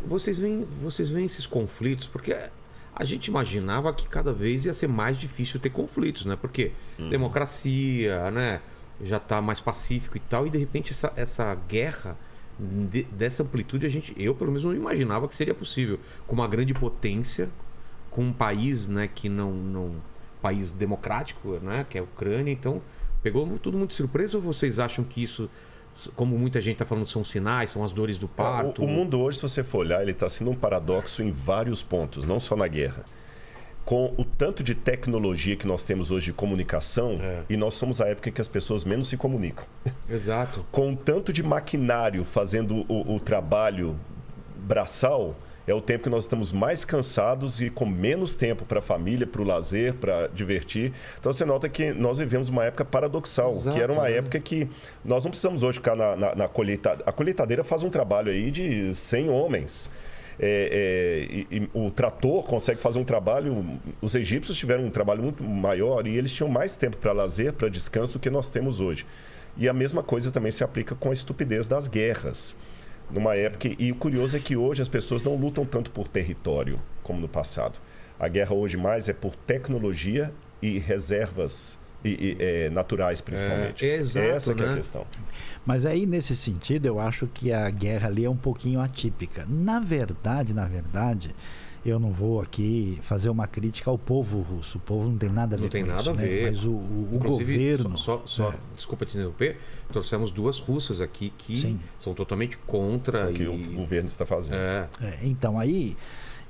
vocês veem esses conflitos, porque a gente imaginava que cada vez ia ser mais difícil ter conflitos, né? Porque democracia, né? Já está mais pacífico e tal, e de repente essa guerra dessa amplitude, eu pelo menos não imaginava que seria possível. Com uma grande potência, com um país, né, que não país democrático, né, que é a Ucrânia, então pegou tudo muito de surpresa, ou vocês acham que isso, como muita gente está falando, são sinais, são as dores do parto? O mundo hoje, se você for olhar, ele está sendo um paradoxo em vários pontos, não só na guerra. Com o tanto de tecnologia que nós temos hoje de comunicação, e nós somos a época em que as pessoas menos se comunicam. Exato. Com o tanto de maquinário fazendo o trabalho braçal, é o tempo que nós estamos mais cansados e com menos tempo para a família, para o lazer, para divertir. Então você nota que nós vivemos uma época paradoxal, que era uma época que nós não precisamos hoje ficar na colheitadeira. A colheitadeira faz um trabalho aí de 100 homens. E o trator consegue fazer um trabalho. Os egípcios tiveram um trabalho muito maior e eles tinham mais tempo para lazer, para descanso do que nós temos hoje. E a mesma coisa também se aplica com a estupidez das guerras. Numa época, e o curioso é que hoje as pessoas não lutam tanto por território como no passado. A guerra hoje mais é por tecnologia e reservas naturais, principalmente. Exato, essa que é né? a questão. Mas aí, nesse sentido, eu acho que a guerra ali é um pouquinho atípica. Na verdade, eu não vou aqui fazer uma crítica ao povo russo. O povo não tem nada a ver com isso. Não tem nada a ver. Né? Mas o governo... Desculpa te interromper, trouxemos duas russas aqui que são totalmente contra o que o governo está fazendo. Então, aí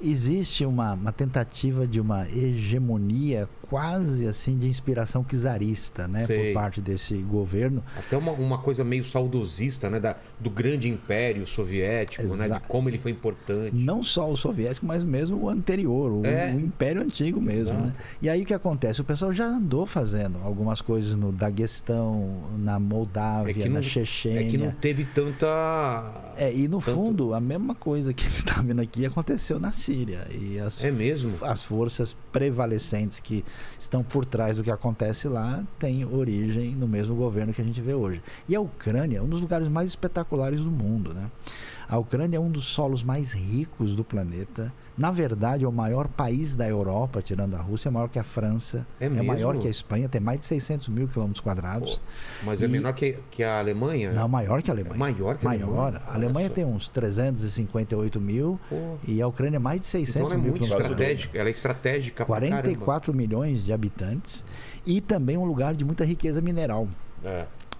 existe uma tentativa de uma hegemonia quase assim de inspiração czarista, né, por parte desse governo. Até uma coisa meio saudosista, né, do grande império soviético, né, de como ele foi importante. Não só o soviético, mas mesmo o anterior, o império antigo mesmo, né? E aí o que acontece? O pessoal já andou fazendo algumas coisas no Daguestão, na Moldávia, na Chechênia. É que não teve tanta... E no fundo, a mesma coisa que você está vendo aqui aconteceu na Síria. E as forças prevalecentes que estão por trás do que acontece lá têm origem no mesmo governo que a gente vê hoje. E a Ucrânia é um dos lugares mais espetaculares do mundo, né? A Ucrânia é um dos solos mais ricos do planeta. Na verdade, é o maior país da Europa, tirando a Rússia, é maior que a França, é maior que a Espanha, tem mais de 600 mil quilômetros quadrados. Mas é menor que a Alemanha? Não, maior que a Alemanha. Maior que a Alemanha? A Alemanha tem uns 358 mil e a Ucrânia mais de 600 então mil quilômetros quadrados. Ela é estratégica. 44 milhões de habitantes e também um lugar de muita riqueza mineral.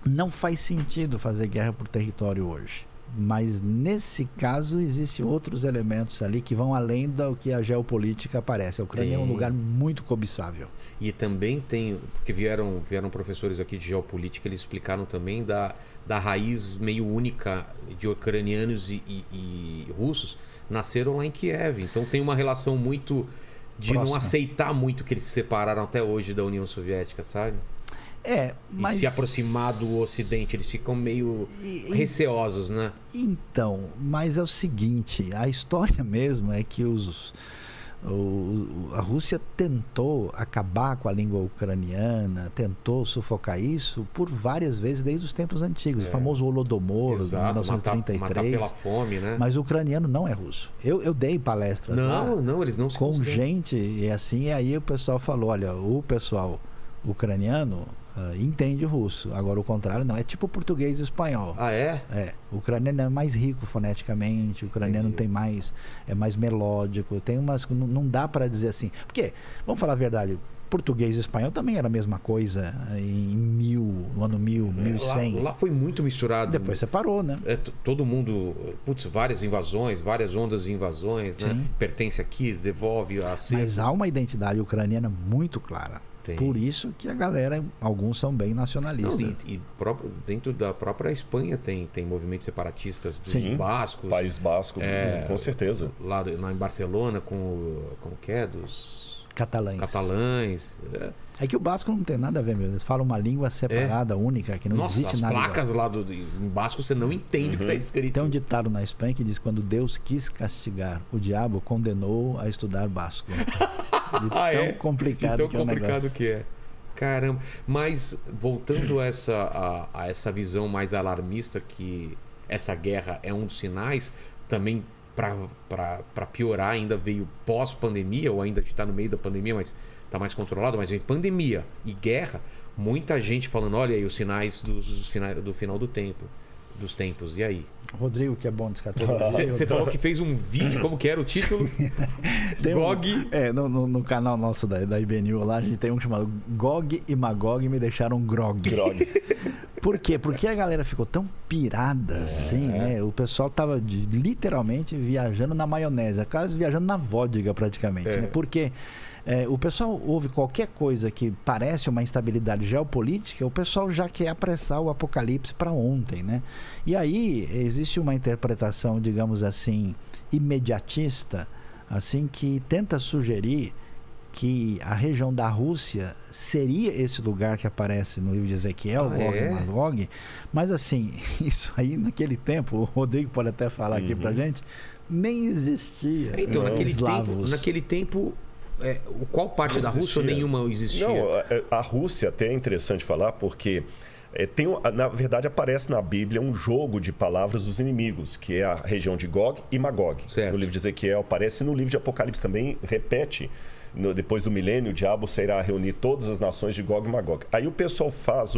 Não faz sentido fazer guerra por território hoje. Mas nesse caso existem outros elementos ali que vão além do que a geopolítica aparece. A Ucrânia é um lugar muito cobiçável. E também tem, porque vieram professores aqui de geopolítica, eles explicaram também da raiz meio única de ucranianos e russos, nasceram lá em Kiev. Então tem uma relação muito de próxima. Não aceitar muito que eles se separaram até hoje da União Soviética, sabe? Mas... E se aproximar do Ocidente, eles ficam meio receosos, né? Então, mas é o seguinte, a história mesmo é que a Rússia tentou acabar com a língua ucraniana, tentou sufocar isso por várias vezes desde os tempos antigos. O famoso Holodomor, de 1933. Matar pela fome, né? Mas o ucraniano não é russo. Eu dei palestras lá eles não se com gente e assim, e aí o pessoal falou, olha, o pessoal ucraniano entende russo. Agora o contrário não, é tipo português e espanhol. O ucraniano é mais rico foneticamente, o ucraniano é mais melódico, tem umas, não dá para dizer assim, porque, vamos falar a verdade, português e espanhol também era a mesma coisa no ano 1100. Lá foi muito misturado. Depois separou, né? Todo mundo, várias invasões, várias ondas de invasões, né? Pertence aqui, devolve a... Mas há uma identidade ucraniana muito clara. Por isso que a galera, alguns são bem nacionalistas. Dentro da própria Espanha tem movimentos separatistas dos bascos. País Basco, com certeza. Lá em Barcelona, como que é? Dos catalães. É que o basco não tem nada a ver mesmo. Eles falam uma língua separada, única, que não existe nada. As placas lá em basco você não entende o que está escrito. Tem um ditado na Espanha que diz: quando Deus quis castigar o diabo, condenou a estudar basco. Tão complicado que é o negócio. Que é. Caramba. Mas voltando a essa visão mais alarmista, que essa guerra é um dos sinais, também para piorar, ainda veio pós-pandemia, ou ainda está no meio da pandemia, mas está mais controlado, mas em pandemia e guerra, muita gente falando, olha aí os sinais do final do tempo, dos tempos, e aí? Rodrigo, que é bom de escatologia. Você falou que fez um vídeo, como que era o título? Gog. No canal nosso da IBNU lá, a gente tem um chamado Gog e Magog me deixaram grog. Por quê? Porque a galera ficou tão pirada assim, né? O pessoal tava literalmente viajando na maionese, quase viajando na vodka praticamente, né? Porque o pessoal ouve qualquer coisa que parece uma instabilidade geopolítica, o pessoal já quer apressar o apocalipse para ontem, né? E aí existe uma interpretação, digamos assim, imediatista, assim, que tenta sugerir que a região da Rússia seria esse lugar que aparece no livro de Ezequiel, Gog e Magog, mas assim, isso aí naquele tempo, o Rodrigo pode até falar aqui pra gente, nem existia. Então, naquele tempo qual parte da Rússia ou nenhuma existia? Não, a Rússia até é interessante falar porque na verdade aparece na Bíblia um jogo de palavras dos inimigos, que é a região de Gog e Magog. Certo. No livro de Ezequiel, aparece no livro de Apocalipse também, repete, depois do milênio, o diabo irá reunir todas as nações de Gog e Magog. Aí o pessoal faz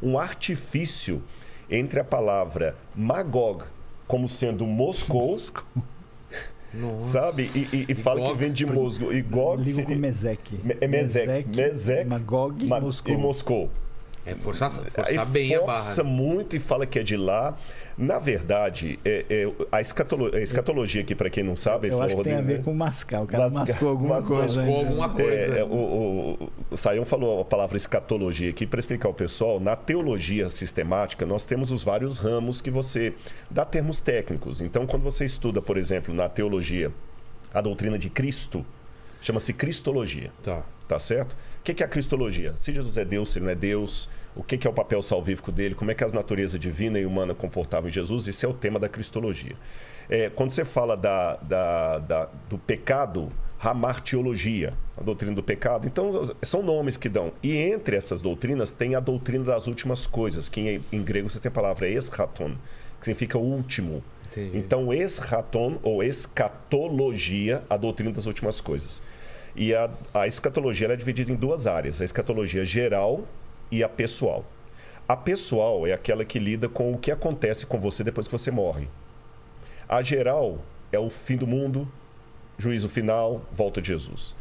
um artifício entre a palavra Magog como sendo Moscou. Nossa. Sabe? E fala Gog, que vem de Moscou. E Gog ligo com Mesec. Mesec, Magog e Moscou. Forçar bem a barra. Força muito e fala que é de lá. Na verdade, a escatologia aqui, para quem não sabe... Eu acho que tem a ver com mascar. O cara mascou alguma coisa. O Sayão falou a palavra escatologia aqui para explicar ao pessoal. Na teologia sistemática, nós temos os vários ramos que você dá termos técnicos. Então, quando você estuda, por exemplo, na teologia, a doutrina de Cristo, chama-se cristologia. Tá certo? O que é a cristologia? Se Jesus é Deus, se ele não é Deus, o que é o papel salvífico dele, como é que as naturezas divina e humana comportavam em Jesus, isso é o tema da cristologia. Quando você fala do pecado, hamartiologia, a doutrina do pecado, então são nomes que dão. E entre essas doutrinas tem a doutrina das últimas coisas, que em grego você tem a palavra eschaton, que significa último. Entendi. Então eschaton ou escatologia, a doutrina das últimas coisas. E a escatologia ela é dividida em duas áreas, a escatologia geral e a pessoal. A pessoal é aquela que lida com o que acontece com você depois que você morre. A geral é o fim do mundo, juízo final, volta de Jesus.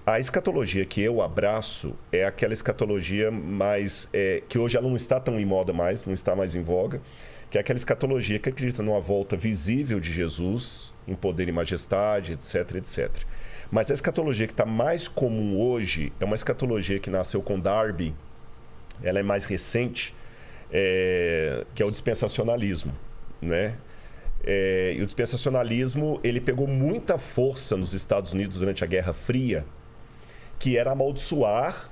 A escatologia que eu abraço é aquela escatologia mais que hoje ela não está tão em moda mais, não está mais em voga, que é aquela escatologia que acredita numa volta visível de Jesus, em poder e majestade, etc, etc. Mas a escatologia que está mais comum hoje é uma escatologia que nasceu com Darby, ela é mais recente, que é o dispensacionalismo, né? E o dispensacionalismo ele pegou muita força nos Estados Unidos durante a Guerra Fria, que era amaldiçoar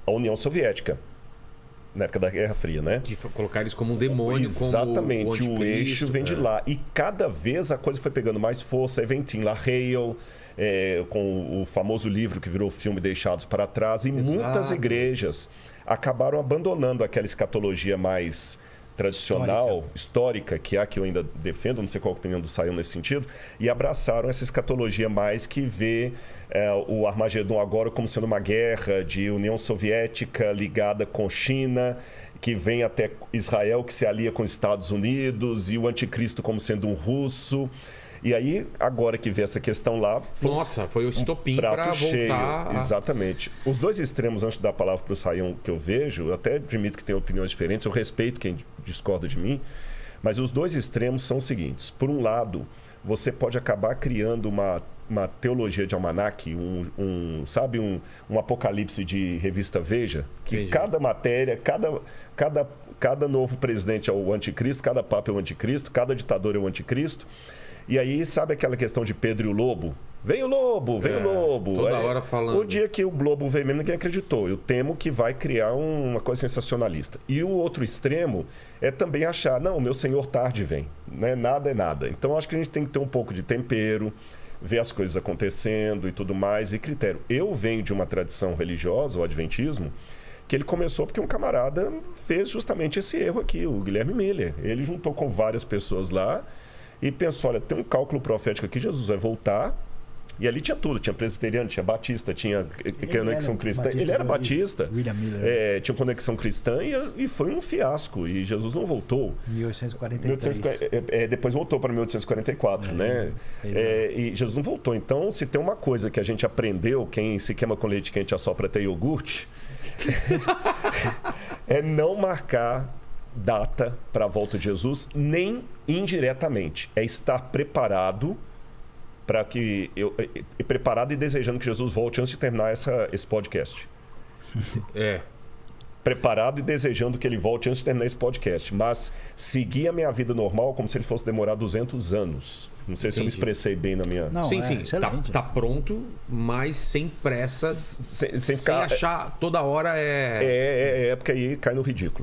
a União Soviética. Na época da Guerra Fria, né? De colocar eles como um demônio. Exatamente, como o eixo vem de lá. E cada vez a coisa foi pegando mais força. Aí vem Tim LaHaye, com o famoso livro que virou filme Deixados para Trás. E muitas igrejas acabaram abandonando aquela escatologia mais tradicional, histórica, que é a que eu ainda defendo, não sei qual a opinião do Sayão nesse sentido, e abraçaram essa escatologia mais que vê o Armagedon agora como sendo uma guerra de União Soviética ligada com China, que vem até Israel, que se alia com os Estados Unidos, e o anticristo como sendo um russo. E aí, agora que vê essa questão lá... Foi o estopim para voltar... Exatamente. Os dois extremos, antes de dar a palavra para o Sayão, que eu vejo, eu até admito que tem opiniões diferentes, eu respeito quem discorda de mim, mas os dois extremos são os seguintes. Por um lado, você pode acabar criando uma teologia de almanaque, um apocalipse de revista Veja, que Entendi. Cada matéria, cada novo presidente é o anticristo, cada papa é o anticristo, cada ditador é o anticristo. E aí, sabe aquela questão de Pedro e o lobo? Vem o lobo, vem o lobo. Toda hora falando. O dia que o lobo veio mesmo, ninguém acreditou. Eu temo que vai criar uma coisa sensacionalista. E o outro extremo é também achar, não, o meu senhor tarde vem. Né? Nada é nada. Então, acho que a gente tem que ter um pouco de tempero, ver as coisas acontecendo e tudo mais, e critério. Eu venho de uma tradição religiosa, o adventismo, que ele começou porque um camarada fez justamente esse erro aqui, o Guilherme Miller. Ele juntou com várias pessoas lá, e pensou, olha, tem um cálculo profético aqui, Jesus vai voltar. E ali tinha tudo, tinha presbiteriano, tinha batista, tinha conexão cristã. Ele era batista, William Miller. Tinha conexão cristã e foi um fiasco. E Jesus não voltou. 1843. Depois voltou para 1844, né? E Jesus não voltou. Então, se tem uma coisa que a gente aprendeu, quem se queima com leite quente assopra até iogurte, é não marcar data para a volta de Jesus, nem indiretamente. É estar preparado para que preparado e desejando que Jesus volte antes de terminar esse podcast. Preparado e desejando que ele volte antes de terminar esse podcast. Mas seguir a minha vida normal como se ele fosse demorar 200 anos. Não sei se eu me expressei bem na minha... Não, sim. Tá pronto, mas sem pressa, sem ficar... achar toda hora porque aí cai no ridículo.